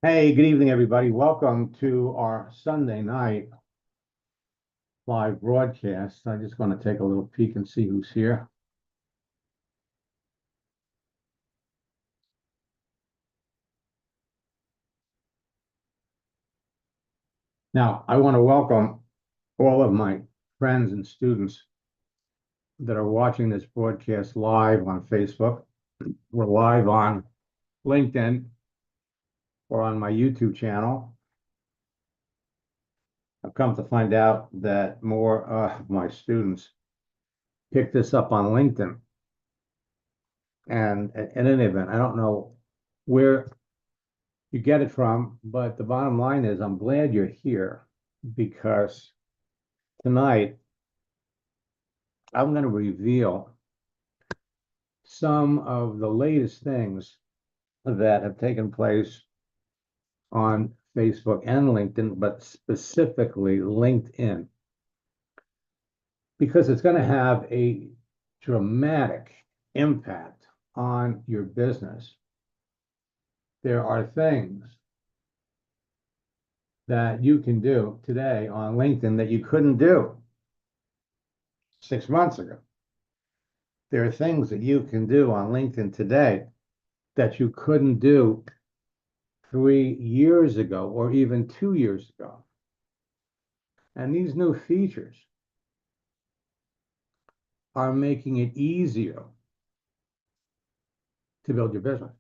Hey, good evening, everybody. Welcome to our Sunday night live broadcast. I'm just going to take a little peek and see who's here. Now, I want to welcome all of my friends and students that are watching this broadcast live on Facebook. We're live on LinkedIn or on my YouTube channel. I've come to find out that more of my students picked this up on LinkedIn. And in any event, I don't know where you get it from, but the bottom line is I'm glad you're here because tonight I'm going to reveal some of the latest things that have taken place on Facebook and LinkedIn, but specifically LinkedIn, because it's going to have a dramatic impact on your business. There are things that you can do today on LinkedIn that you couldn't do 6 months ago. There are things that you can do on LinkedIn today that you couldn't do 3 years ago or even 2 years ago. And these new features are making it easier to build your business.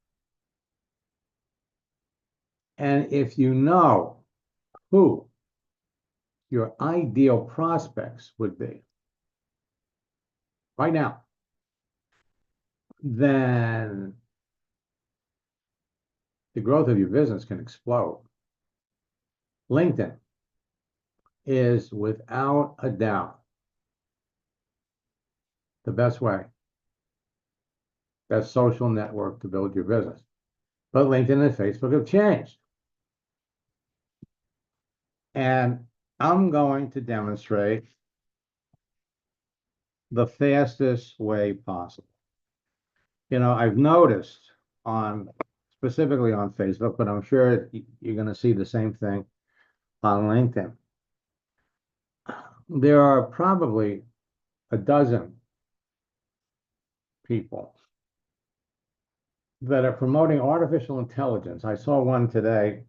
And if you know who your ideal prospects would be right now, then the growth of your business can explode. LinkedIn is without a doubt the best way, best social network to build your business. But LinkedIn and Facebook have changed. And I'm going to demonstrate the fastest way possible. You know, I've noticed specifically on Facebook, but I'm sure you're going to see the same thing on LinkedIn. There are probably a dozen people that are promoting artificial intelligence. I saw one today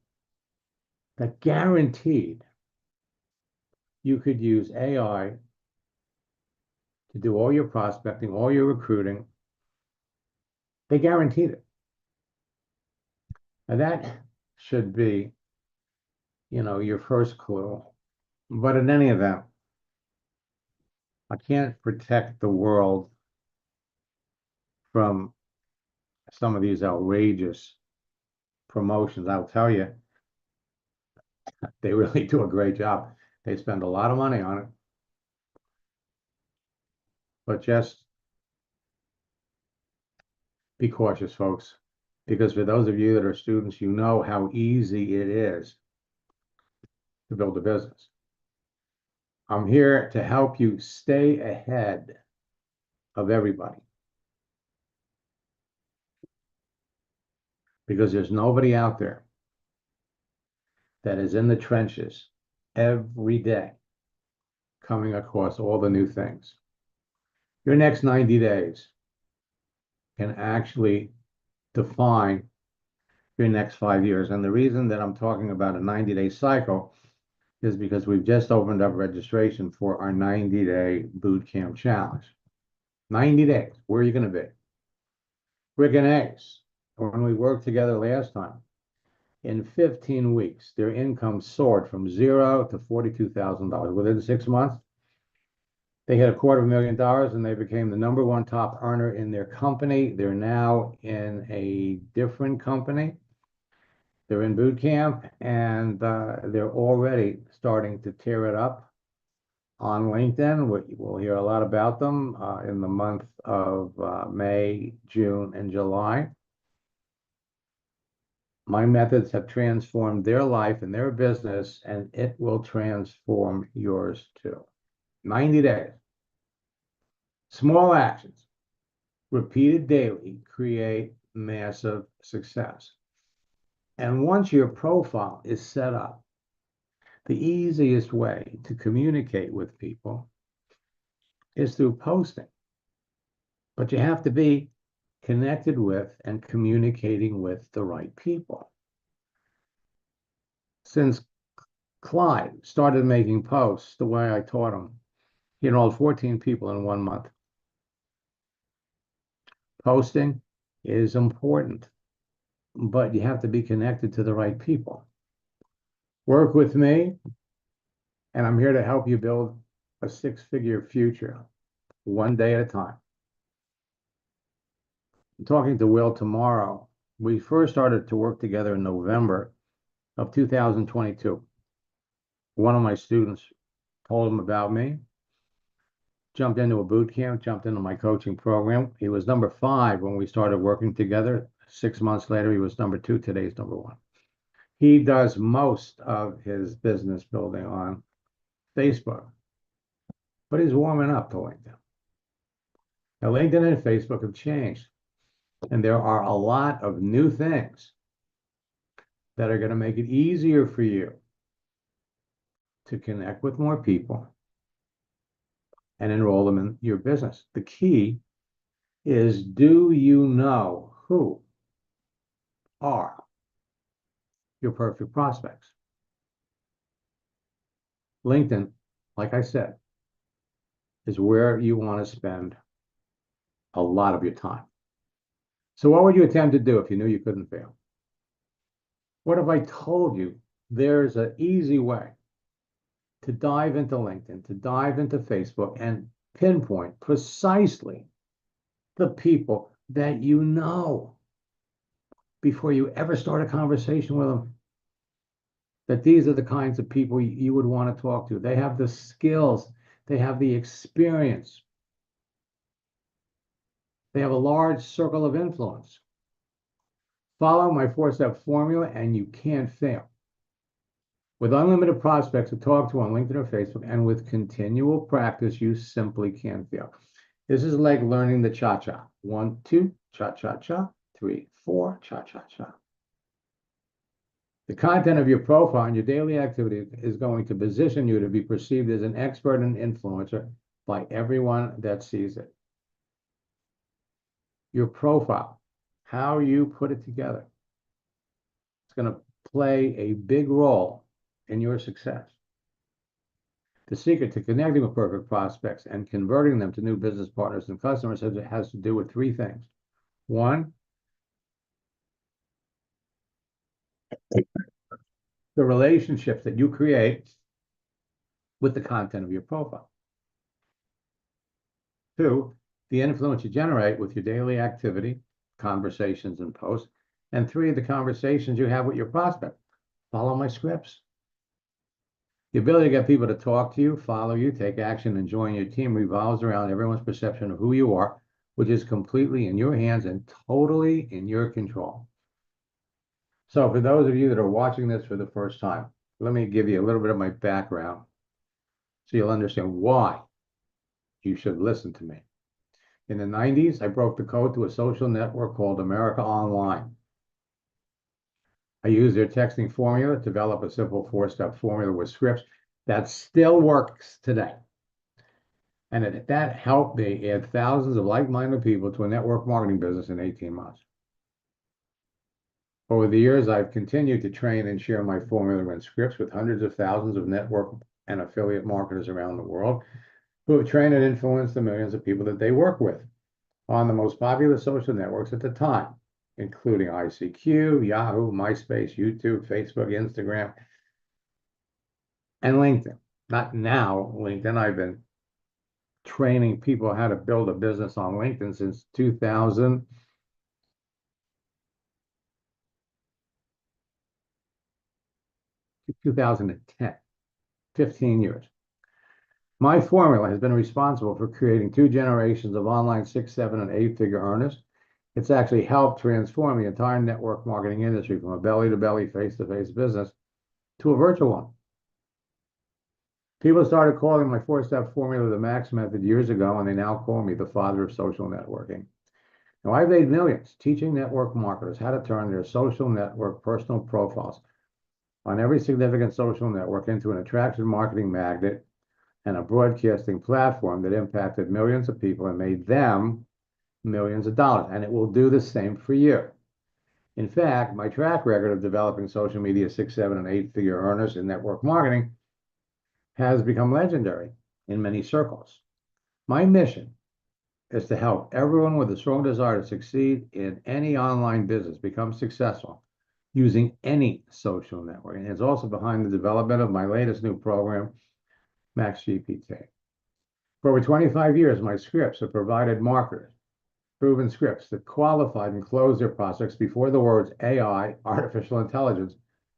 that guaranteed you could use AI to do all your prospecting, all your recruiting. They guaranteed it. Now that should be, your first clue. But in any event, I can't protect the world from some of these outrageous promotions. I'll tell you, they really do a great job. They spend a lot of money on it. But just be cautious, folks, because for those of you that are students, you know how easy it is to build a business. I'm here to help you stay ahead of everybody, because there's nobody out there that is in the trenches every day coming across all the new things. Your next 90 days can actually define your next 5 years. And the reason that I'm talking about a 90-day cycle is because we've just opened up registration for our 90-day boot camp challenge. 90 days, where are you going to be? Rick and Ace, when we worked together last time, in 15 weeks, their income soared from $0 to $42,000. Within 6 months, they hit $250,000 and they became the #1 top earner in their company. They're now in a different company. They're in boot camp and they're already starting to tear it up on LinkedIn. We'll hear a lot about them in the month of May, June, and July. My methods have transformed their life and their business, and it will transform yours too. 90 days. Small actions, repeated daily, create massive success. And once your profile is set up, the easiest way to communicate with people is through posting. But you have to be connected with and communicating with the right people. Since Clyde started making posts the way I taught him, he enrolled 14 people in 1 month. Posting is important, but you have to be connected to the right people. Work with me, and I'm here to help you build a six-figure future, one day at a time. I'm talking to Will tomorrow. We first started to work together in November of 2022. One of my students told him about me, jumped into a boot camp, jumped into my coaching program. He was number 5 when we started working together. 6 months later, he was number 2. Today he's number 1. He does most of his business building on Facebook, but he's warming up to LinkedIn. Now, LinkedIn and Facebook have changed, and there are a lot of new things that are going to make it easier for you to connect with more people and enroll them in your business. The key is, do you know who are your perfect prospects? LinkedIn, like I said, is where you want to spend a lot of your time. So what would you attempt to do if you knew you couldn't fail? What if I told you there's an easy way to dive into LinkedIn, to dive into Facebook, and pinpoint precisely the people that you know before you ever start a conversation with them? That these are the kinds of people you would want to talk to. They have the skills, they have the experience, they have a large circle of influence. Follow my 4-step formula and you can't fail. With unlimited prospects to talk to on LinkedIn or Facebook, and with continual practice, you simply can't fail. This is like learning the cha-cha. 1, 2, cha-cha-cha. 3, 4, cha-cha-cha. The content of your profile and your daily activity is going to position you to be perceived as an expert and influencer by everyone that sees it. Your profile, how you put it together, it's going to play a big role in your success. The secret to connecting with perfect prospects and converting them to new business partners and customers has to do with 3 things. 1, the relationships that you create with the content of your profile. 2, the influence you generate with your daily activity, conversations, and posts. And 3, the conversations you have with your prospect. Follow my scripts. The ability to get people to talk to you, follow you, take action, and join your team revolves around everyone's perception of who you are, which is completely in your hands and totally in your control. So for those of you that are watching this for the first time, let me give you a little bit of my background so you'll understand why you should listen to me. In the 90s, I broke the code to a social network called America Online. I used their texting formula to develop a simple 4-step formula with scripts that still works today. And that helped me add thousands of like-minded people to a network marketing business in 18 months. Over the years, I've continued to train and share my formula and scripts with hundreds of thousands of network and affiliate marketers around the world who have trained and influenced the millions of people that they work with on the most popular social networks at the time, including ICQ, Yahoo, MySpace, YouTube, Facebook, Instagram, and LinkedIn. Not now, LinkedIn. I've been training people how to build a business on LinkedIn since 2010. 15 years. My formula has been responsible for creating 2 generations of online 6, 7, and 8-figure earners. It's actually helped transform the entire network marketing industry from a belly-to-belly, face-to-face business to a virtual one. People started calling my 4-step formula the Max Method years ago, and they now call me the father of social networking. Now, I've made millions teaching network marketers how to turn their social network personal profiles on every significant social network into an attraction marketing magnet and a broadcasting platform that impacted millions of people and made them millions of dollars. And it will do the same for you. In fact, my track record of developing social media 6, 7, and 8-figure earners in network marketing has become legendary in many circles. My mission is to help everyone with a strong desire to succeed in any online business become successful using any social network. And it's also behind the development of my latest new program, Max GPT. For over 25 years, my scripts have provided marketers proven scripts that qualified and closed their prospects before the words AI, artificial intelligence,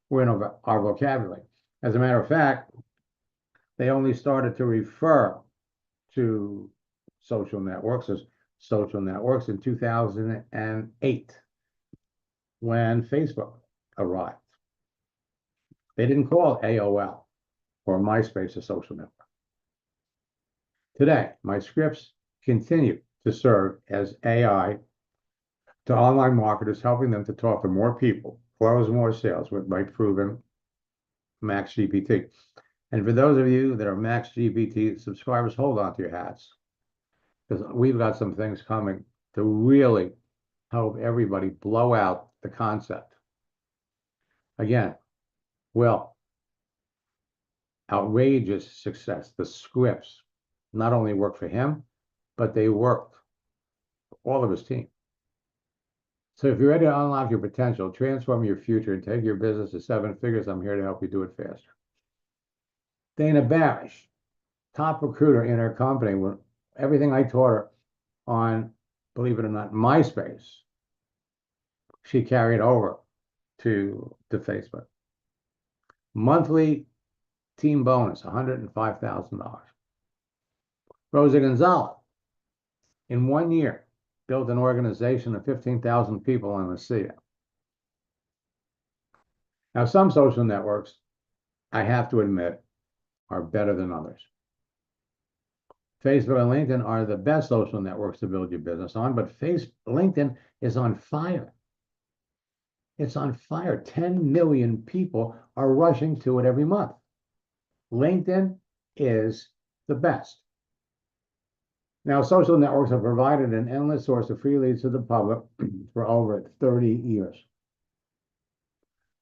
were in our vocabulary. As a matter of fact, they only started to refer to social networks as social networks in 2008 when Facebook arrived. They didn't call AOL or MySpace a social network. Today, my scripts continue to serve as AI to online marketers, helping them to talk to more people, close more sales with my proven Max GPT. And for those of you that are Max GPT subscribers, hold on to your hats, because we've got some things coming to really help everybody blow out the concept. Again, well, outrageous success. The scripts not only work for him, but they worked for all of his team. So if you're ready to unlock your potential, transform your future, and take your business to 7 figures, I'm here to help you do it faster. Dana Barish, top recruiter in her company, when everything I taught her on, believe it or not, MySpace, she carried over to Facebook. Monthly team bonus, $105,000. Rosa Gonzalez, in 1 year, built an organization of 15,000 people in the city. Now, some social networks, I have to admit, are better than others. Facebook and LinkedIn are the best social networks to build your business on, but LinkedIn is on fire. It's on fire. 10 million people are rushing to it every month. LinkedIn is the best. Now, social networks have provided an endless source of free leads to the public for over 30 years.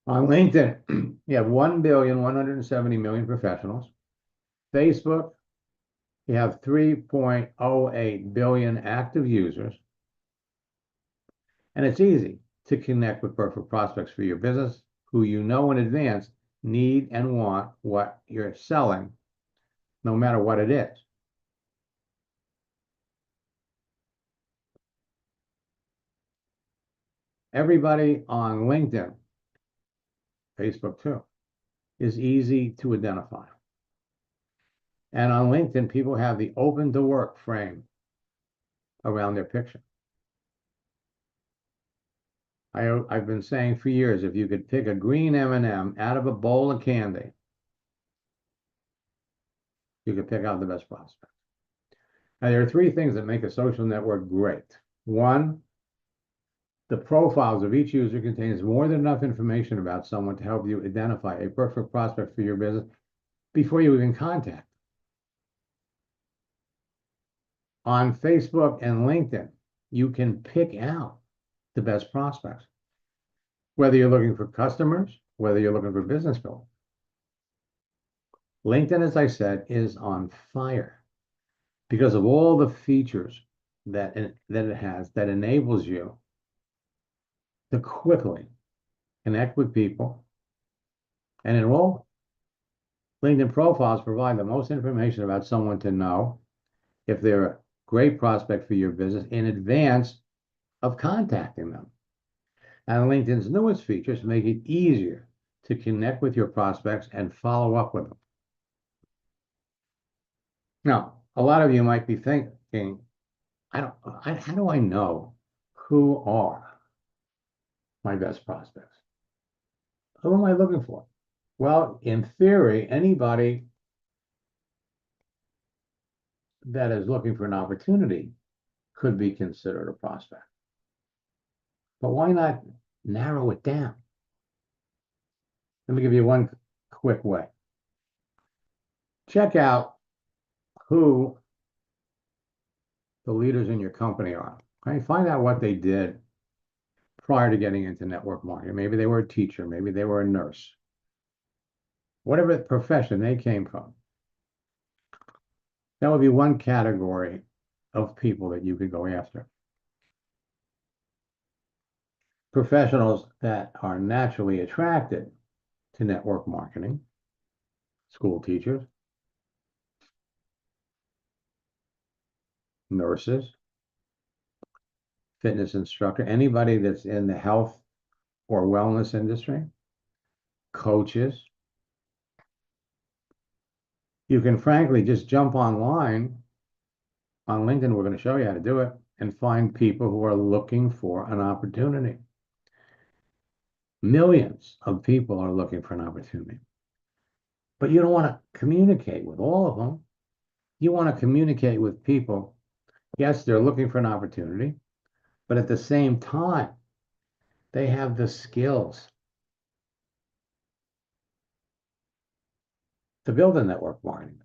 On LinkedIn, you have 1,170,000,000 professionals. Facebook, you have 3.08 billion active users. And it's easy to connect with perfect prospects for your business who you know in advance need and want what you're selling, no matter what it is. Everybody on LinkedIn, Facebook too, is easy to identify. And on LinkedIn, people have the open to work frame around their picture. I've been saying for years, if you could pick a green M&M out of a bowl of candy, you could pick out the best prospect. Now, there are 3 things that make a social network great. 1, the profiles of each user contains more than enough information about someone to help you identify a perfect prospect for your business before you even contact. On Facebook and LinkedIn, you can pick out the best prospects, whether you're looking for customers, whether you're looking for business building. LinkedIn, as I said, is on fire because of all the features that it has that enables you to quickly connect with people and enroll. LinkedIn profiles provide the most information about someone to know if they're a great prospect for your business in advance of contacting them. And LinkedIn's newest features make it easier to connect with your prospects and follow up with them. Now, a lot of you might be thinking, how do I know who are my best prospects? Who am I looking for? Well, in theory, anybody that is looking for an opportunity could be considered a prospect. But why not narrow it down? Let me give you one quick way. Check out who the leaders in your company are. Okay? Find out what they did prior to getting into network marketing. Maybe they were a teacher, maybe they were a nurse. Whatever profession they came from. That would be one category of people that you could go after. Professionals that are naturally attracted to network marketing, school teachers, nurses, fitness instructor, anybody that's in the health or wellness industry, coaches. You can frankly just jump online on LinkedIn. We're going to show you how to do it and find people who are looking for an opportunity. Millions of people are looking for an opportunity. But you don't want to communicate with all of them. You want to communicate with people. Yes, they're looking for an opportunity, but at the same time, they have the skills to build a network marketing.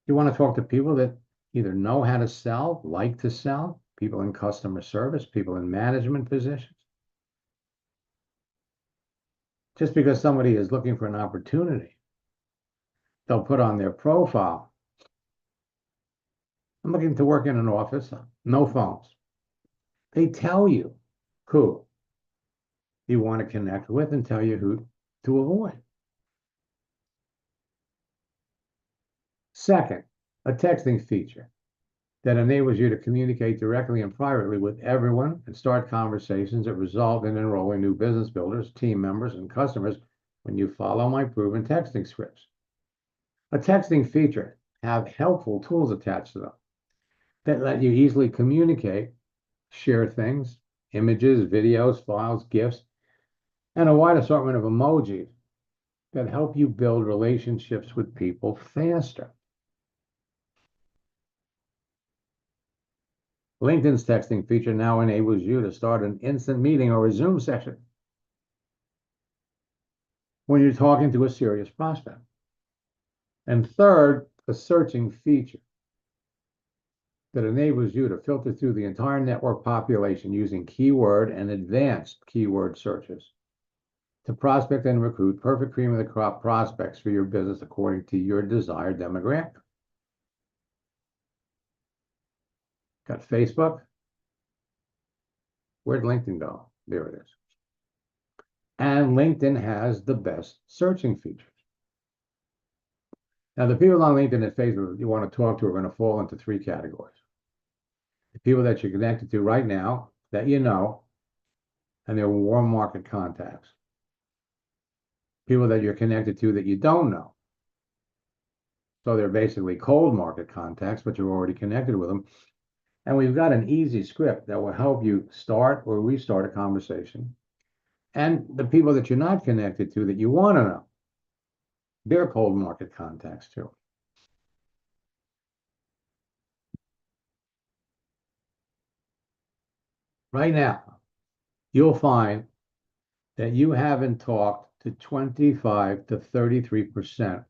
You want to talk to people that either know how to sell, like to sell, people in customer service, people in management positions. Just because somebody is looking for an opportunity, they'll put on their profile, I'm looking to work in an office, no phones. They tell you who you want to connect with and tell you who to avoid. Second, a texting feature that enables you to communicate directly and privately with everyone and start conversations that result in enrolling new business builders, team members, and customers when you follow my proven texting scripts. A texting feature have helpful tools attached to them that let you easily communicate, share things, images, videos, files, GIFs, and a wide assortment of emojis that help you build relationships with people faster. LinkedIn's texting feature now enables you to start an instant meeting or a Zoom session when you're talking to a serious prospect. And third, a searching feature that enables you to filter through the entire network population using keyword and advanced keyword searches to prospect and recruit perfect cream of the crop prospects for your business according to your desired demographic. Got Facebook. Where'd LinkedIn go? There it is. And LinkedIn has the best searching features. Now, the people on LinkedIn and Facebook you want to talk to are going to fall into three categories. The people that you're connected to right now that you know, and they're warm market contacts. People that you're connected to that you don't know. So they're basically cold market contacts, but you're already connected with them. And we've got an easy script that will help you start or restart a conversation. And the people that you're not connected to that you want to know, they're cold market contacts too. Right now, you'll find that you haven't talked to 25 to 33%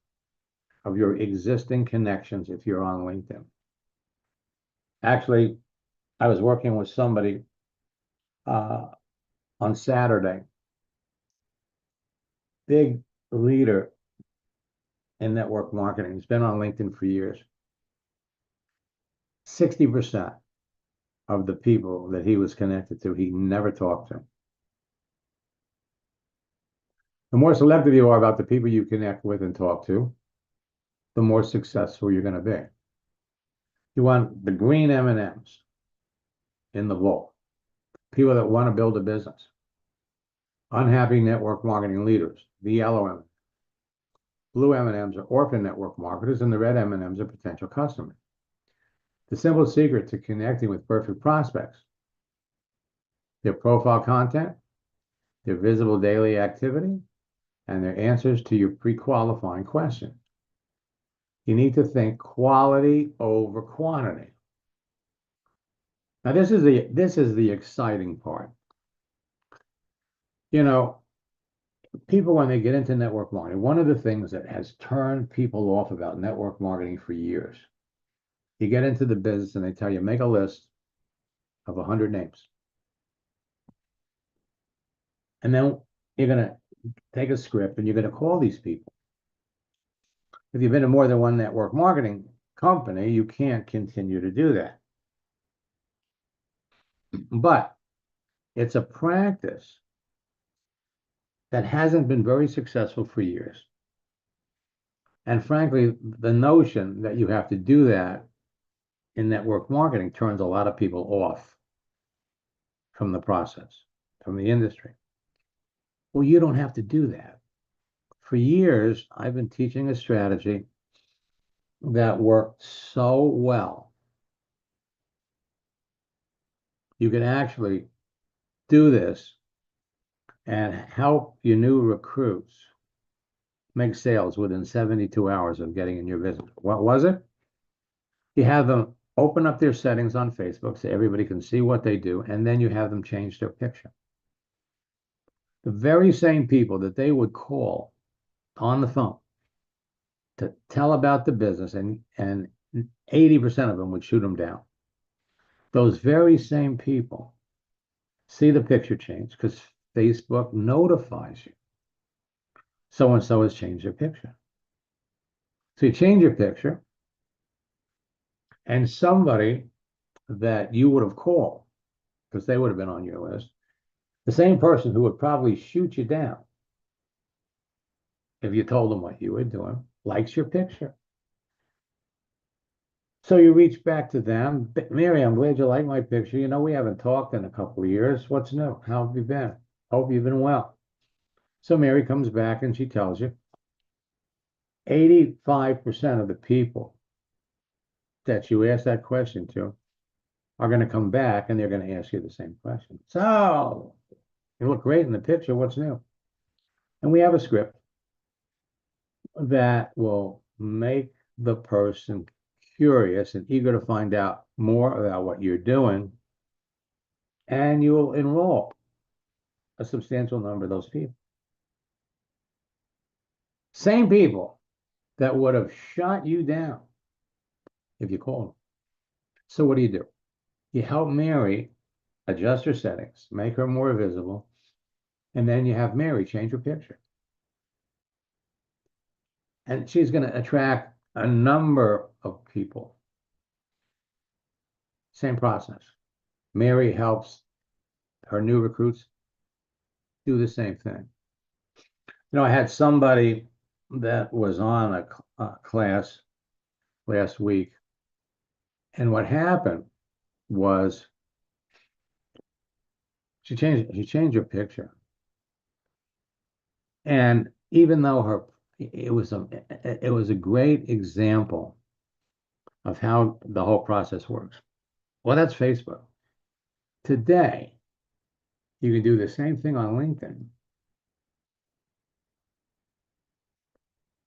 of your existing connections if you're on LinkedIn. Actually, I was working with somebody on Saturday, big leader in network marketing. He's been on LinkedIn for years. 60% of the people that he was connected to, he never talked to. The more selective you are about the people you connect with and talk to, the more successful you're going to be. You want the green M&Ms in the bowl. People that want to build a business. Unhappy network marketing leaders, the yellow M&Ms. Blue M&Ms are orphan network marketers, and the red M&Ms are potential customers. The simple secret to connecting with perfect prospects: their profile content, their visible daily activity, and their answers to your pre-qualifying questions. You need to think quality over quantity. Now, this is the exciting part. You know, people, when they get into network marketing, one of the things that has turned people off about network marketing for years, you get into the business and they tell you, make a list of 100 names. And then you're going to take a script and you're going to call these people. If you've been in more than one network marketing company, you can't continue to do that. But it's a practice that hasn't been very successful for years. And frankly, the notion that you have to do that in network marketing turns a lot of people off from the process, from the industry. Well, you don't have to do that. For years, I've been teaching a strategy that worked so well. You can actually do this and help your new recruits make sales within 72 hours of getting in your business. What was it? You have them open up their settings on Facebook so everybody can see what they do, and then you have them change their picture. The very same people that they would call on the phone to tell about the business, and 80% of them would shoot them down. Those very same people see the picture change because Facebook notifies you. So-and-so has changed their picture. So you change your picture, and somebody that you would have called, because they would have been on your list, the same person who would probably shoot you down if you told them what you were doing, likes your picture. So you reach back to them. Mary, I'm glad you like my picture. You know, we haven't talked in a couple of years. What's new? How have you been? Hope you've been well. So Mary comes back and she tells you 85% of the people that you ask that question to are going to come back and they're going to ask you the same question. So you look great in the picture. What's new? And we have a script that will make the person curious and eager to find out more about what you're doing, and you will enroll a substantial number of those people. Same people that would have shot you down if you called them. So what do? You help Mary adjust her settings, make her more visible, and then you have Mary change her picture. And she's going to attract a number of people. Same process. Mary helps her new recruits do the same thing. You know, I had somebody that was on a class last week, and what happened was she changed her picture, and even though it was a great example of how the whole process works. Well, that's Facebook. Today, you can do the same thing on LinkedIn.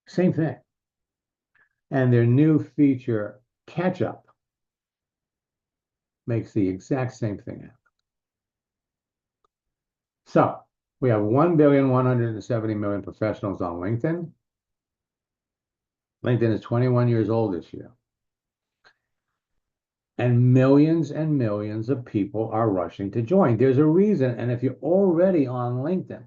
Same thing. And their new feature, Catch Up, makes the exact same thing happen. So we have 1,170,000,000 professionals on LinkedIn. LinkedIn is 21 years old this year. And millions of people are rushing to join. There's a reason. And if you're already on LinkedIn,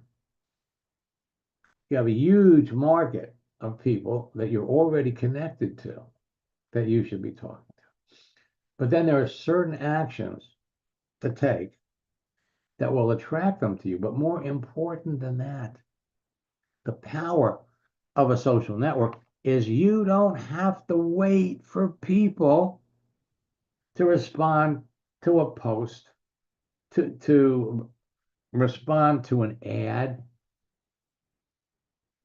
you have a huge market of people that you're already connected to that you should be talking to. But then there are certain actions to take that will attract them to you. But more important than that, the power of a social network is you don't have to wait for people to respond to a post, to respond to an ad,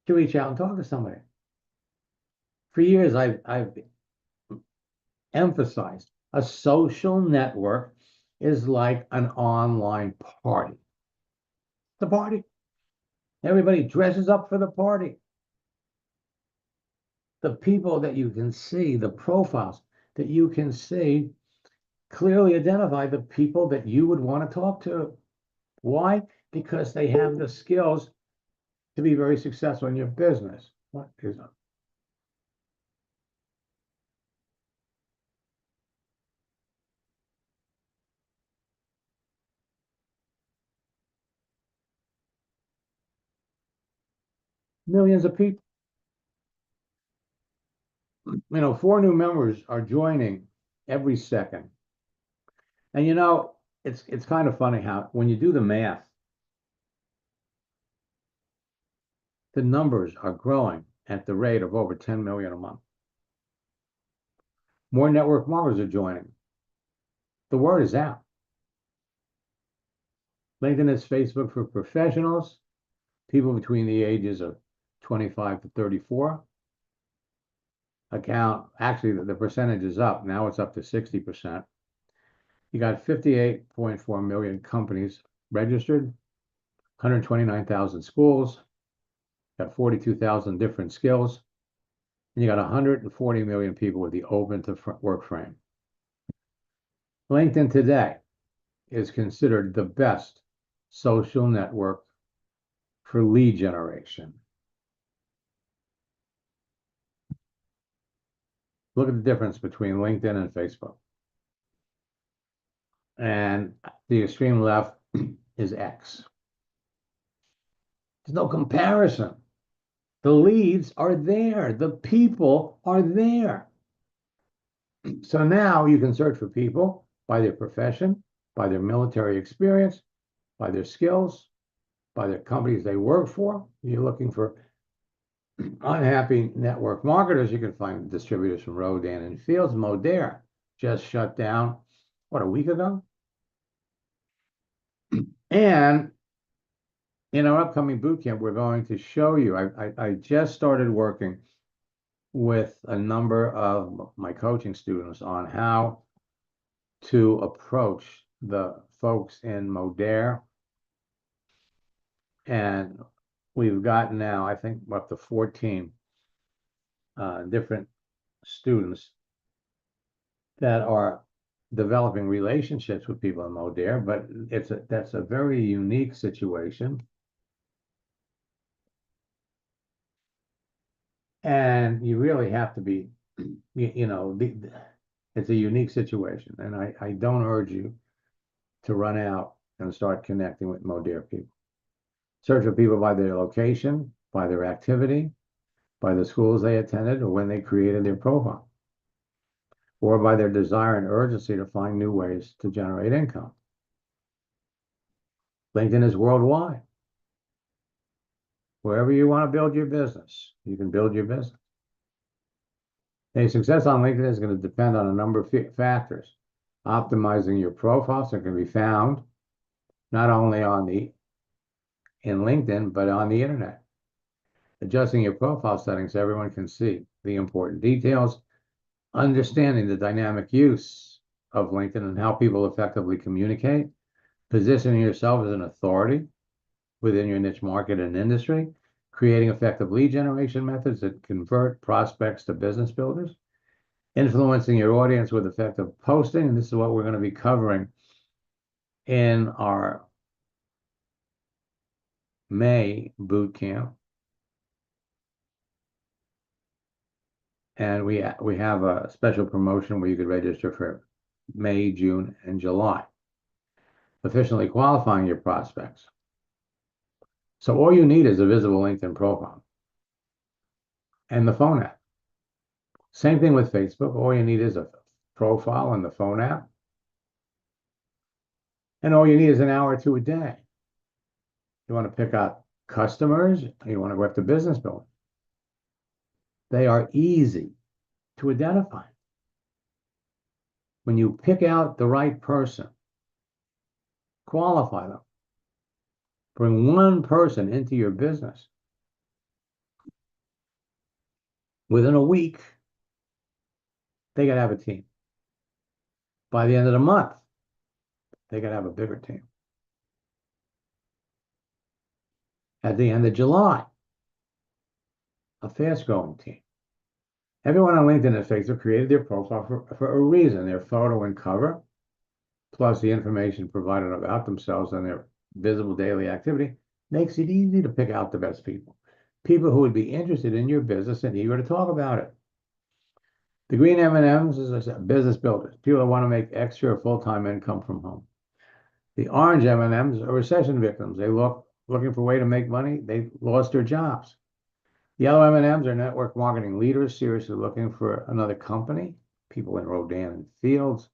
to reach out and talk to somebody. For years, I've emphasized a social network is like an online party. The party. Everybody dresses up for the party. The people that you can see, the profiles that you can see, clearly identify the people that you would want to talk to. Why? because they have the skills to be very successful in your business. What is it? Millions of people. 4 new members are joining every second. And it's kind of funny how when you do the math, the numbers are growing at the rate of over 10 million a month. More network marketers are joining. The word is out. LinkedIn is Facebook for professionals, people between the ages of 25 to 34. Actually, the percentage is up. Now it's up to 60%. You got 58.4 million companies registered, 129,000 schools, got 42,000 different skills, and you got 140 million people with the open to work frame. LinkedIn today is considered the best social network for lead generation. Look at the difference between LinkedIn and Facebook. And the extreme left is X. There's no comparison. The leads are there. The people are there. So now you can search for people by their profession, by their military experience, by their skills, by the companies they work for. You're looking for unhappy network marketers. You can find distributors from Rodan and Fields. Modere just shut down, a week ago? And in our upcoming boot camp, we're going to show you. I just started working with a number of my coaching students on how to approach the folks in Modere. And we've got now, I think, up to 14 different students that are developing relationships with people in Modere, but that's a very unique situation. And you really have to be, it's a unique situation. And I don't urge you to run out and start connecting with Modere people. Search for people by their location, by their activity, by the schools they attended, or when they created their profile, or by their desire and urgency to find new ways to generate income. LinkedIn is worldwide. Wherever you want to build your business, you can build your business. And success on LinkedIn is going to depend on a number of factors. Optimizing your profile so it can be found not only in LinkedIn, but on the internet. Adjusting your profile settings so everyone can see the important details. Understanding the dynamic use of LinkedIn and how people effectively communicate. Positioning yourself as an authority within your niche market and industry. Creating effective lead generation methods that convert prospects to business builders. Influencing your audience with effective posting. And this is what we're going to be covering in our May boot camp. And we have a special promotion where you could register for May, June, and July. Efficiently qualifying your prospects. So all you need is a visible LinkedIn profile and the phone app. Same thing with Facebook. All you need is a profile and the phone app. And all you need is an hour or two a day. You want to pick out customers, you want to go after business building. They are easy to identify. When you pick out the right person, qualify them, bring one person into your business. Within a week, they got to have a team. By the end of the month, they got to have a bigger team. At the end of July, a fast-growing team. Everyone on LinkedIn and Facebook created their profile for a reason. Their photo and cover, plus the information provided about themselves and their visible daily activity makes it easy to pick out the best people. People who would be interested in your business and eager to talk about it. The green M&Ms, as I said, business builders. People that want to make extra full-time income from home. The orange M&Ms are recession victims. They looking for a way to make money. They lost their jobs. Yellow M&Ms are network marketing leaders seriously looking for another company. People in Rodan and Fields.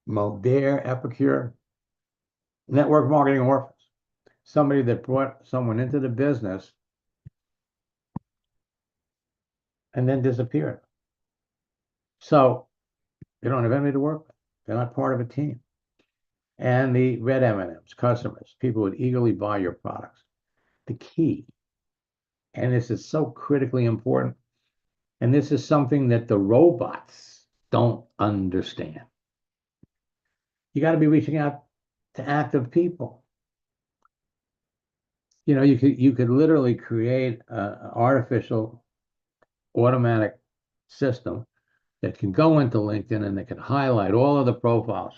Modere, Epicure. Network marketing orphans. Somebody that brought someone into the business and then disappeared. So they don't have anybody to work with. They're not part of a team. And the red M&Ms, customers, people would eagerly buy your products. The key, and this is so critically important, and this is something that the robots don't understand. You got to be reaching out to active people. You know, you could literally create an artificial automatic system that can go into LinkedIn and that can highlight all of the profiles.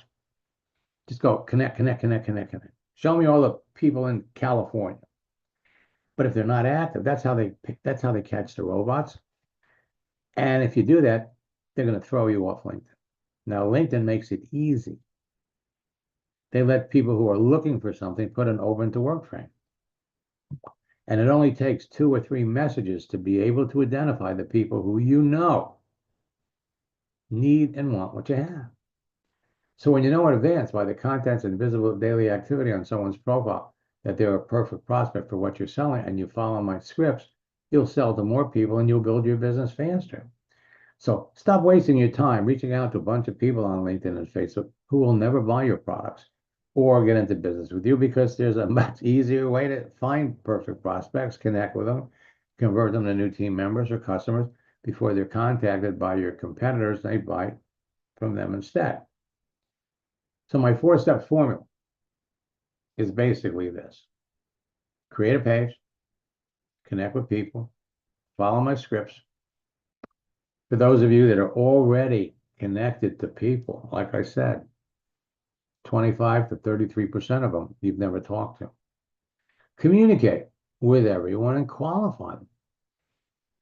Just go connect. Show me all the people in California. But if they're not active, that's how they catch the robots. And if you do that, they're going to throw you off LinkedIn. Now, LinkedIn makes it easy. They let people who are looking for something put an open to work frame. And it only takes 2 or 3 messages to be able to identify the people who you know need and want what you have. So when you know in advance by the contents and visible daily activity on someone's profile that they're a perfect prospect for what you're selling and you follow my scripts, you'll sell to more people and you'll build your business faster. So stop wasting your time reaching out to a bunch of people on LinkedIn and Facebook who will never buy your products or get into business with you, because there's a much easier way to find perfect prospects, connect with them, convert them to new team members or customers before they're contacted by your competitors and they buy from them instead. So my 4-step formula is basically this. Create a page, connect with people, follow my scripts. For those of you that are already connected to people, like I said, 25 to 33% of them you've never talked to. Communicate with everyone and qualify them.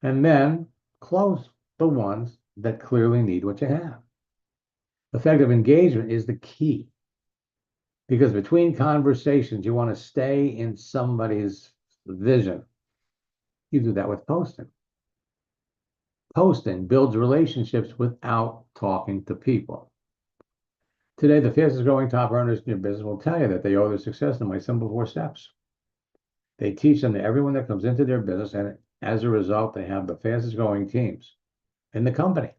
And then close the ones that clearly need what you have. Effective engagement is the key, because between conversations, you want to stay in somebody's vision. You do that with posting. Posting builds relationships without talking to people. Today, the fastest growing top earners in your business will tell you that they owe their success to my simple 4 steps. They teach them to everyone that comes into their business, and as a result, they have the fastest growing teams in the company.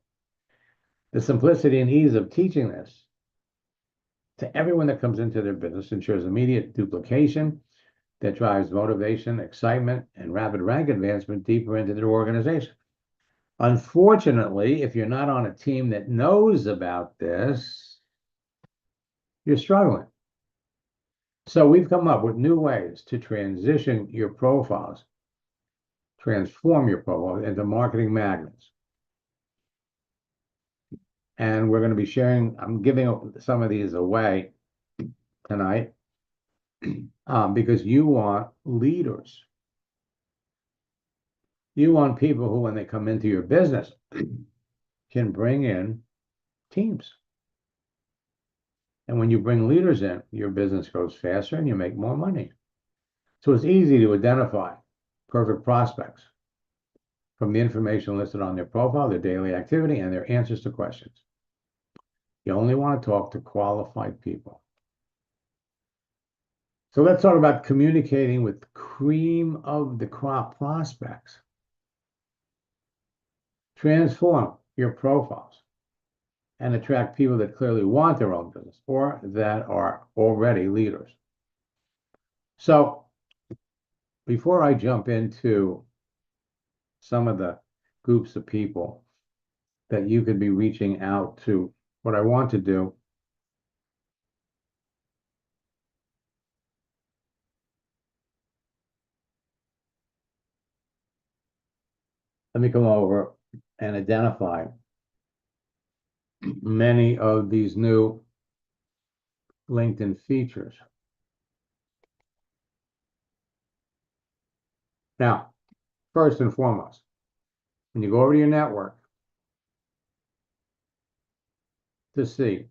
The simplicity and ease of teaching this to everyone that comes into their business ensures immediate duplication that drives motivation, excitement, and rapid rank advancement deeper into their organization. Unfortunately, if you're not on a team that knows about this, you're struggling. So we've come up with new ways to transition your profiles, transform your profile into marketing magnets. And we're going to be sharing, I'm giving some of these away tonight because you want leaders. You want people who, when they come into your business, can bring in teams. And when you bring leaders in, your business grows faster and you make more money. So it's easy to identify perfect prospects from the information listed on their profile, their daily activity, and their answers to questions. You only want to talk to qualified people. So let's talk about communicating with cream of the crop prospects. Transform your profiles and attract people that clearly want their own business or that are already leaders. So before I jump into some of the groups of people that you could be reaching out to, what I want to do let me come over and identify many of these new LinkedIn features. Now, first and foremost, when you go over to your network to see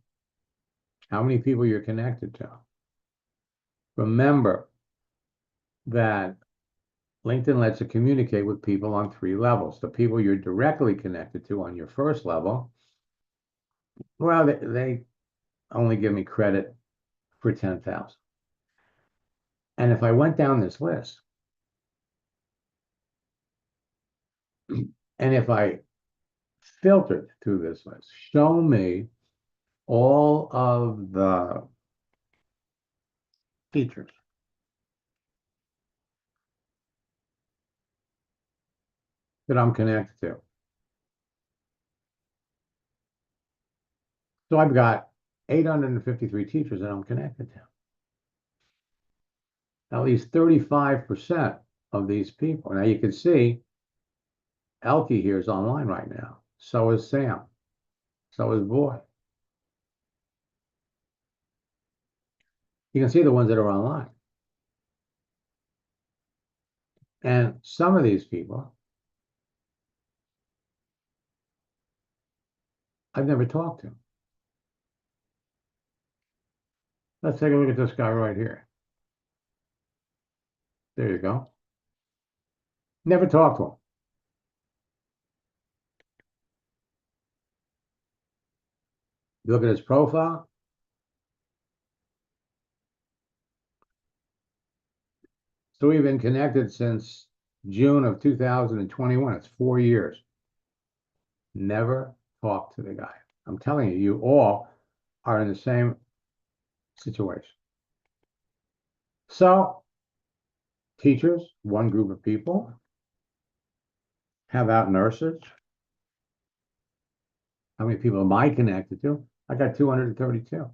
how many people you're connected to, remember that LinkedIn lets you communicate with people on 3 levels. The people you're directly connected to on your first level, well, they only give me credit for 10,000. And if I went down this list, and if I filtered through this list, show me all of the features that I'm connected to. So I've got 853 teachers that I'm connected to. At least 35% of these people. Now you can see Elke here is online right now. So is Sam. So is Boy. You can see the ones that are online. And some of these people I've never talked to. Let's take a look at this guy right here. There you go. Never talked to him. You look at his profile. So we've been connected since June of 2021. It's 4 years. Never talked to the guy. I'm telling you, you all are in the same situation. So teachers, one group of people. How about nurses? How many people am I connected to? I got 232.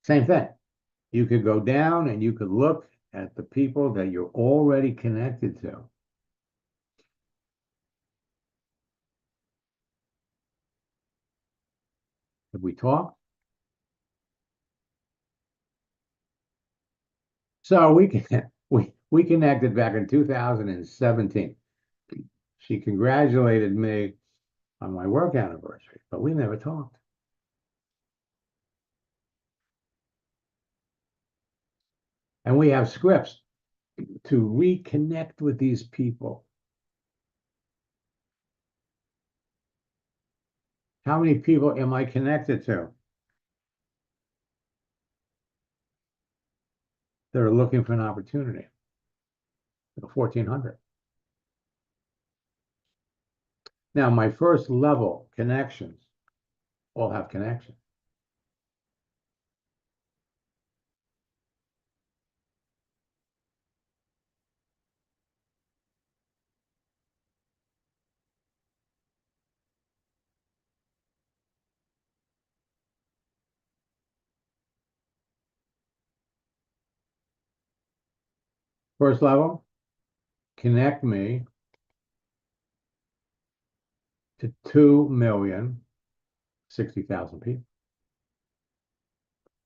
Same thing. You could go down and you could look at the people that you're already connected to. Have we talked? So we connected back in 2017. She congratulated me on my work anniversary, but we never talked. And we have scripts to reconnect with these people. How many people am I connected to that are looking for an opportunity? 1,400. Now, my first level connections all have connections. First level, connect me to 2,060,000 people.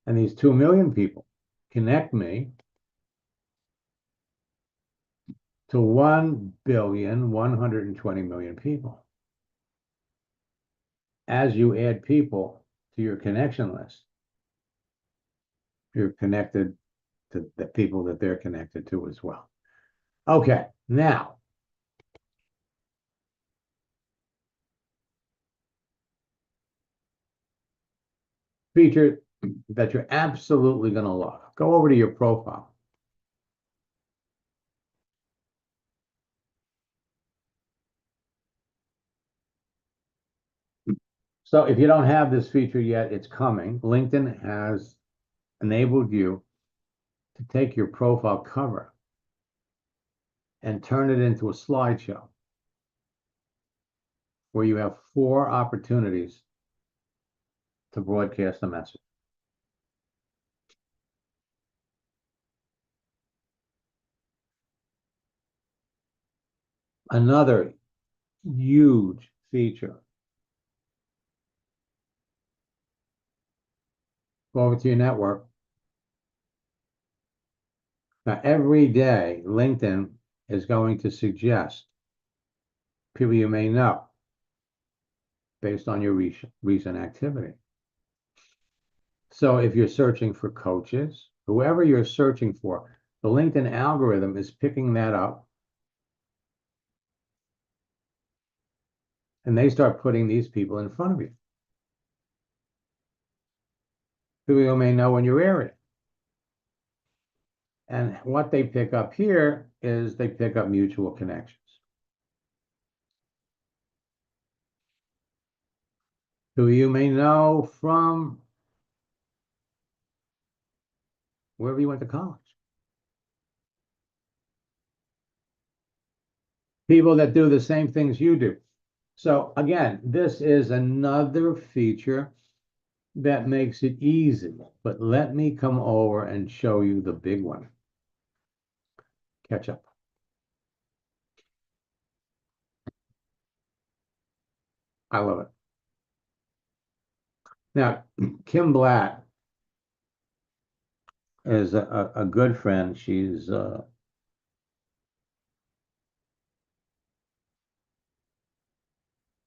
And these 2 million people connect me to 1,120,000,000 people. As you add people to your connection list, you're connected to the people that they're connected to as well. Okay, now, feature that you're absolutely going to love. Go over to your profile. So if you don't have this feature yet, it's coming. LinkedIn has enabled you to take your profile cover and turn it into a slideshow where you have 4 opportunities to broadcast a message. Another huge feature Go over to your network. Now, every day, LinkedIn is going to suggest people you may know based on your recent activity. So if you're searching for coaches, whoever you're searching for, the LinkedIn algorithm is picking that up. And they start putting these people in front of you. People you may know in your area. And what they pick up here is they pick up mutual connections. Who you may know from wherever you went to college. People that do the same things you do. So again, this is another feature that makes it easy. But let me come over and show you the big one. Catch up. I love it. Now, Kim Blatt is a good friend. She's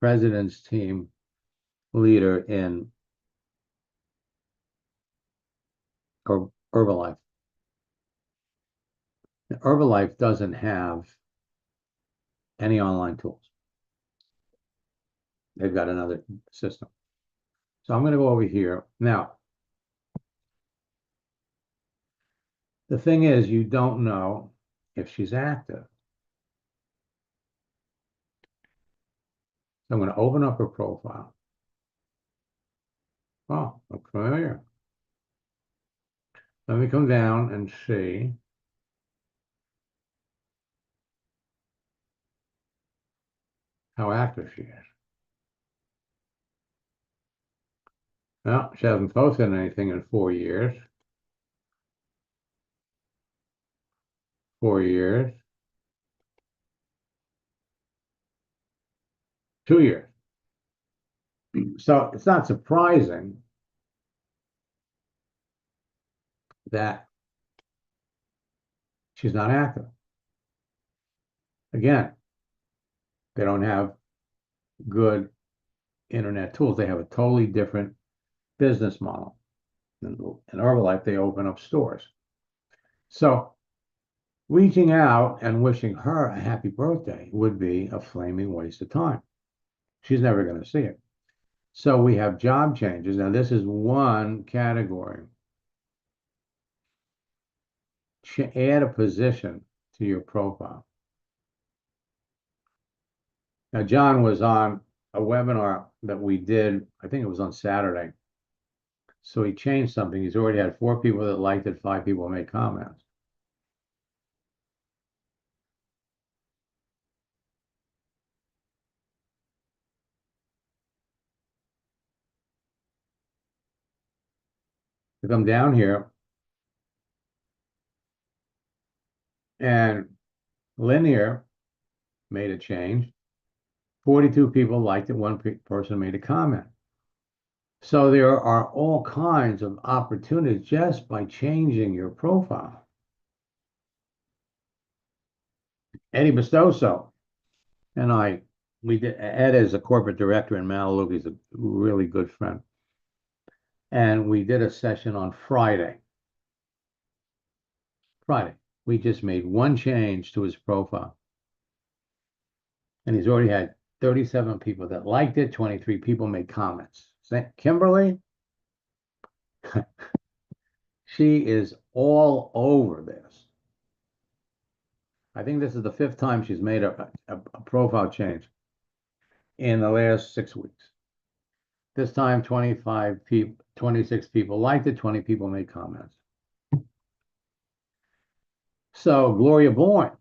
president's team leader in Herbalife. Herbalife doesn't have any online tools. They've got another system. So I'm going to go over here. Now, the thing is, you don't know if she's active. So I'm going to open up her profile. Oh, look familiar. Let me come down and see. How active she is. Well, she hasn't posted anything in 4 years. 4 years. 2 years. So it's not surprising that she's not active. Again, they don't have good internet tools. They have a totally different business model. In Herbalife, they open up stores. So reaching out and wishing her a happy birthday would be a flaming waste of time. She's never going to see it. So we have job changes. Now, this is one category. Add a position to your profile. Now, John was on a webinar that we did, I think it was on Saturday. So he changed something. He's already had 4 people that liked it, 5 people made comments. To come down here, and Linear made a change. 42 people liked it. 1 person made a comment. So there are all kinds of opportunities just by changing your profile. Eddie Bestoso and Ed is a corporate director in Melaleuca. He's a really good friend. And we did a session on Friday. We just made 1 change to his profile. And he's already had 37 people that liked it, 23 people made comments. Kimberly, she is all over this. I think this is the 5th time she's made a profile change in the last 6 weeks. This time, 26 people liked it, 20 people made comments. So Gloria Boyne,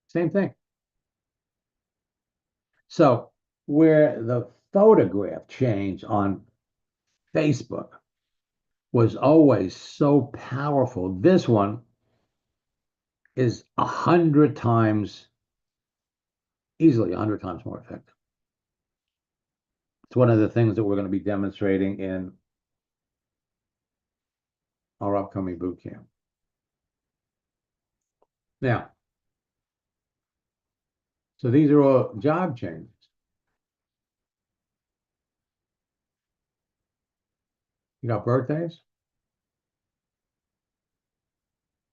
same thing. So where the photograph change on Facebook was always so powerful, this one is 100 times, easily 100 times more effective. It's one of the things that we're going to be demonstrating in our upcoming boot camp. Now, so these are all job changes. You got birthdays?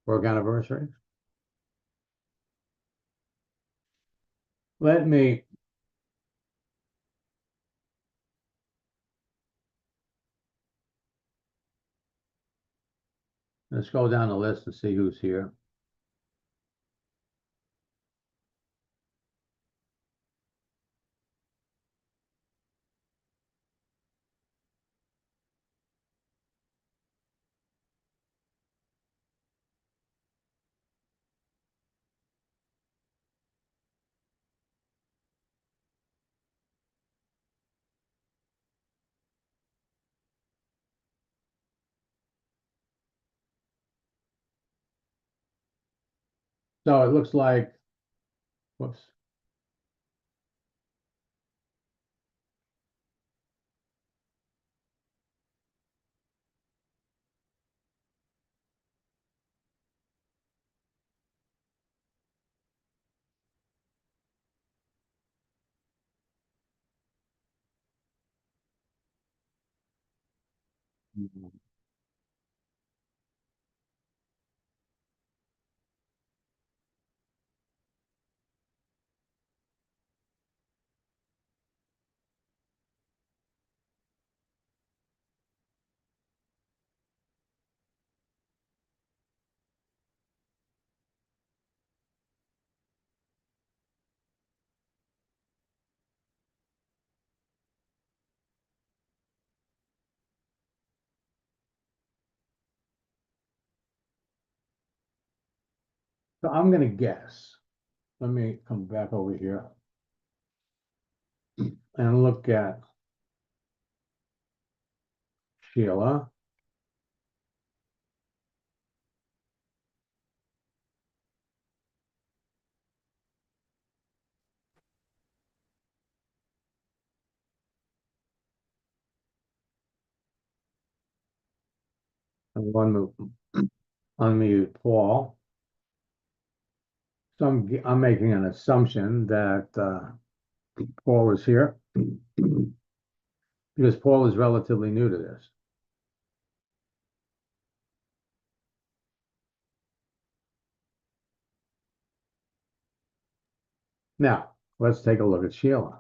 Work anniversaries? Let's go down the list and see who's here. So it looks like, whoops. So I'm going to guess. Let me come back over here and look at Sheila. And unmute Paul. So I'm making an assumption that Paul is here because Paul is relatively new to this. Now, let's take a look at Sheila.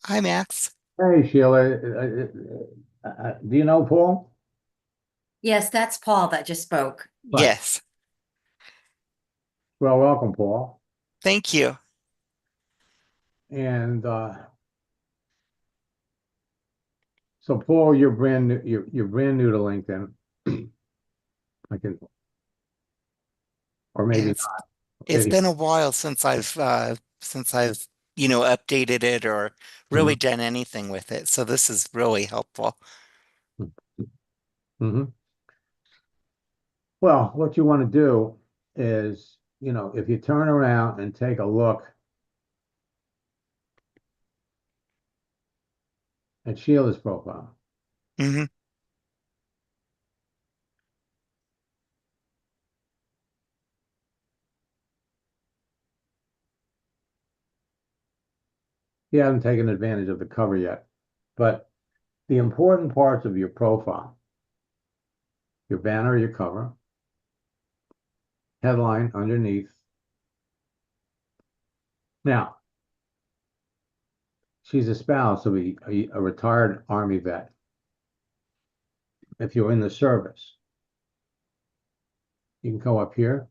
Hi, Max. Hey, Sheila. Do you know Paul? Yes, that's Paul that just spoke. Right. Yes. Well, welcome, Paul. Thank you. And so, Paul, you're brand new. You're brand new to LinkedIn. I can, or maybe It's not. it's been a while since I've updated it or really done anything with it. So this is really helpful. Mm-hmm. Well, what you want to do is, if you turn around and take a look at Sheila's profile, Hmm. you haven't taken advantage of the cover yet, but the important parts of your profile, your banner, your cover, headline underneath. Now, she's a spouse of a retired Army vet. If you're in the service, you can go up here.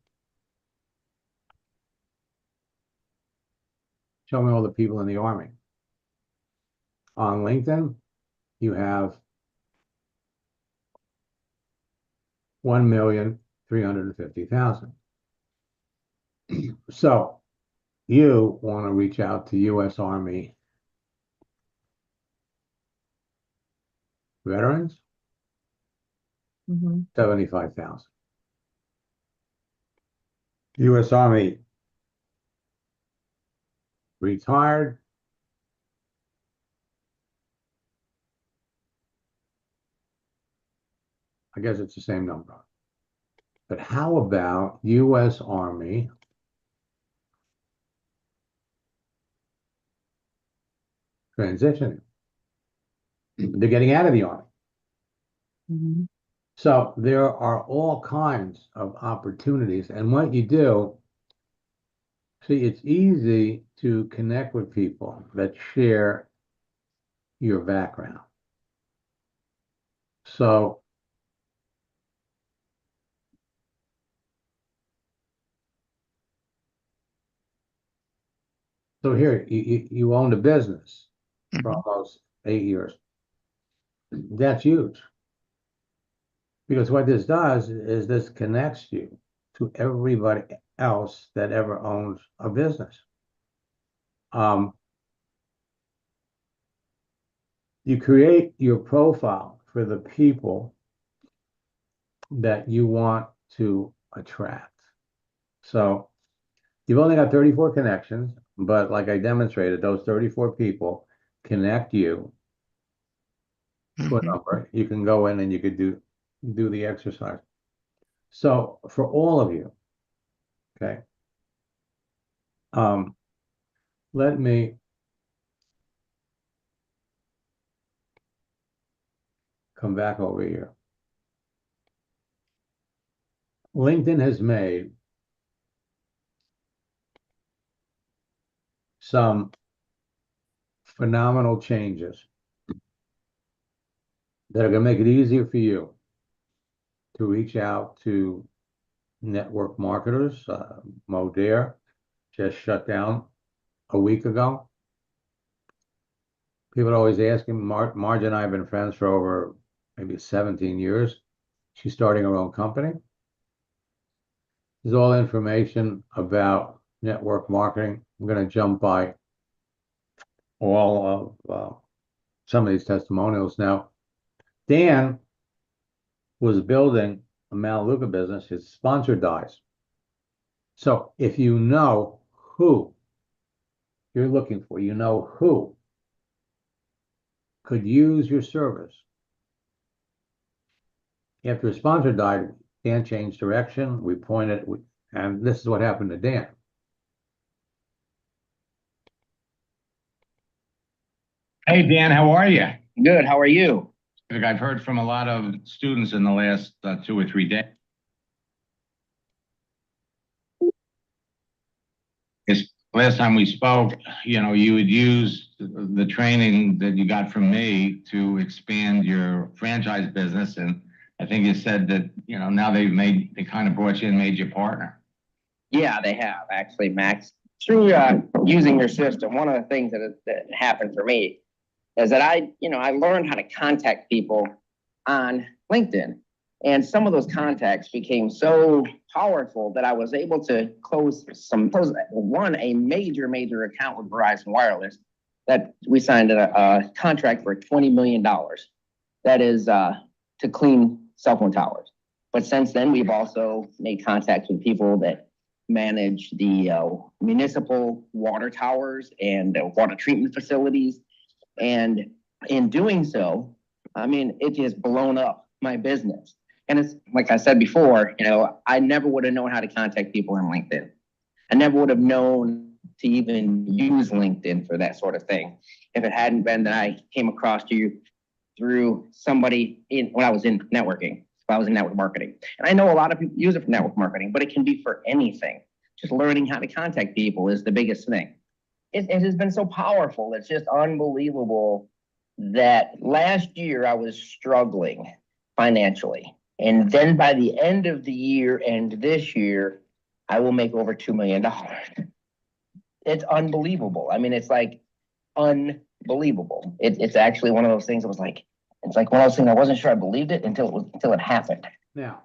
Show me all the people in the Army. On LinkedIn, you have 1,350,000. So you want to reach out to U.S. Army veterans, 75,000. U.S. Army retired, guess it's the same number. But how about U.S. Army transitioning? They're getting out of the Army. Mhm. So there are all kinds of opportunities. And what you do, see, it's easy to connect with people that share your background. So here, you owned a business for Mhm. almost 8 years. That's huge. Because what this does is this connects you to everybody else that ever owns a business. You create your profile for the people that you want to attract. So you've only got 34 connections, but like I demonstrated, those 34 people connect you to a Mhm. number. You can go in and you could do the exercise. So for all of you, okay, let me come back over here. LinkedIn has made some phenomenal changes that are going to make it easier for you to reach out to network marketers. Modere just shut down a week ago. People are always asking, Marge and I have been friends for over maybe 17 years. She's starting her own company. There's all information about network marketing. I'm going to jump by all of some of these testimonials now. Dan was building a Melaleuca business. His sponsor dies. So if you know who you're looking for, you know who could use your service. After his sponsor died, Dan changed direction. We pointed, and this is what happened to Dan. Hey, Dan, how are you? Good. How are you? I've heard from a lot of students in the last 2 or 3 days. Last time we spoke, you would use the training that you got from me to expand your franchise business. And I think you said that, now they kind of brought you and made you partner. Yeah, they have actually, Max. Through using your system, one of the things that happened for me is that I learned how to contact people on LinkedIn. And some of those contacts became so powerful that I was able to close a major account with Verizon Wireless that we signed a contract for $20 million. That is to clean cell phone towers. But since then, we've also made contacts with people that manage the municipal water towers and water treatment facilities. And in doing so, it just blown up my business. And it's like I said before, I never would have known how to contact people on LinkedIn. I never would have known to even use LinkedIn for that sort of thing if it hadn't been that I came across you through somebody when I was in networking. If I was in network marketing. And I know a lot of people use it for network marketing, but it can be for anything. Just learning how to contact people is the biggest thing. It has been so powerful. It's just unbelievable that last year I was struggling financially. And then by the end of the year and this year, I will make over $2 million. It's unbelievable. It's like unbelievable. It's actually one of those things that was like, it's like one of those things I wasn't sure I believed it until it happened. Now,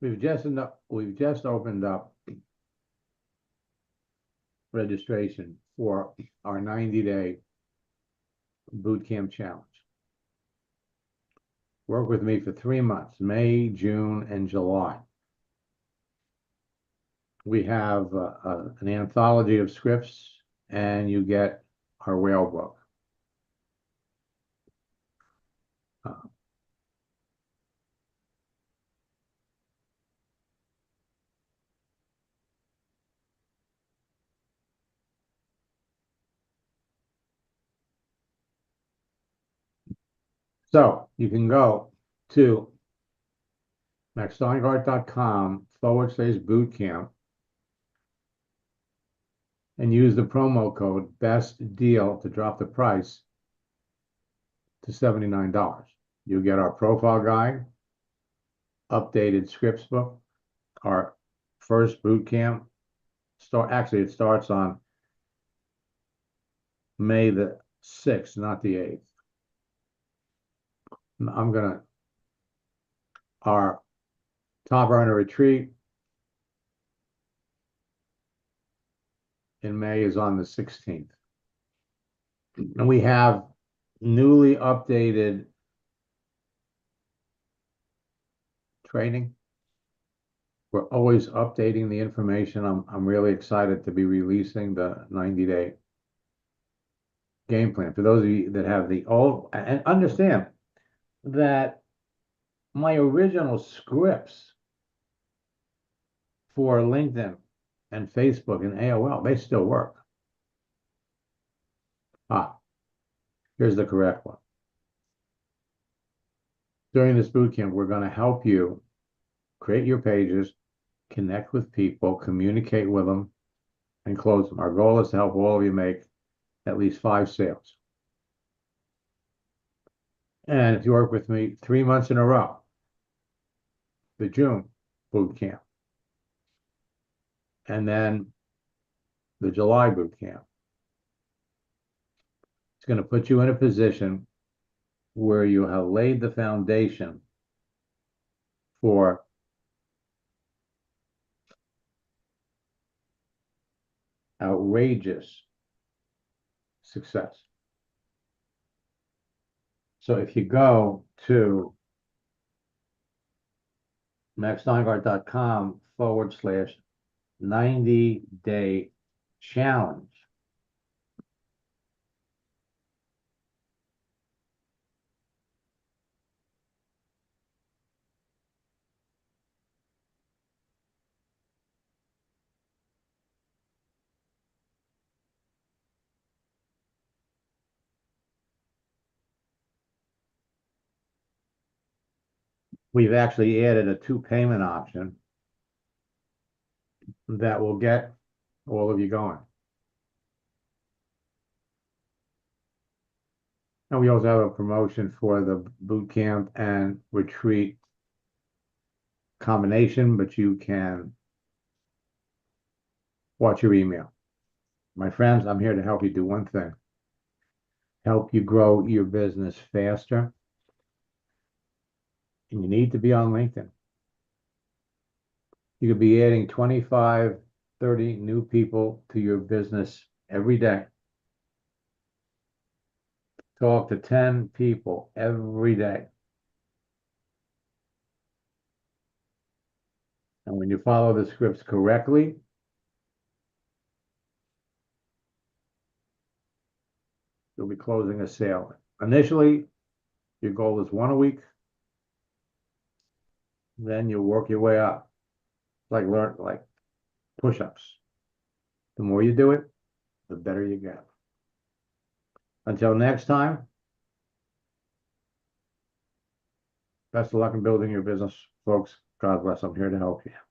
we've just opened up registration for our 90-day boot camp challenge. Work with me for 3 months, May, June, and July. We have an anthology of scripts, and you get our whale book. So you can go to maxsteingart.com/bootcamp and use the promo code best deal to drop the price to $79. You get our profile guide, updated scripts book, our first boot camp. Actually, it starts on May the 6th, not the 8th. Our top earner retreat in May is on the 16th. And we have newly updated training. We're always updating the information. I'm really excited to be releasing the 90-day game plan. For those of you that have the old, and understand that my original scripts for LinkedIn and Facebook and AOL, they still work. Here's the correct one. During this bootcamp, we're going to help you create your pages, connect with people, communicate with them, and close them. Our goal is to help all of you make at least 5 sales. And if you work with me 3 months in a row, the June boot camp, and then the July boot camp, it's going to put you in a position where you have laid the foundation for outrageous success. So if you go to maxsteingart.com/90-day challenge, we've actually added a 2 payment option that will get all of you going. And we also have a promotion for the boot camp and retreat combination, but you can watch your email. My friends, I'm here to help you do one thing. Help you grow your business faster. And you need to be on LinkedIn. You could be adding 25, 30 new people to your business every day. Talk to 10 people every day. And when you follow the scripts correctly, you'll be closing a sale. Initially, your goal is 1 a week. Then you work your way up. Like push-ups. The more you do it, the better you get. Until next time, best of luck in building your business, folks. God bless. I'm here to help you.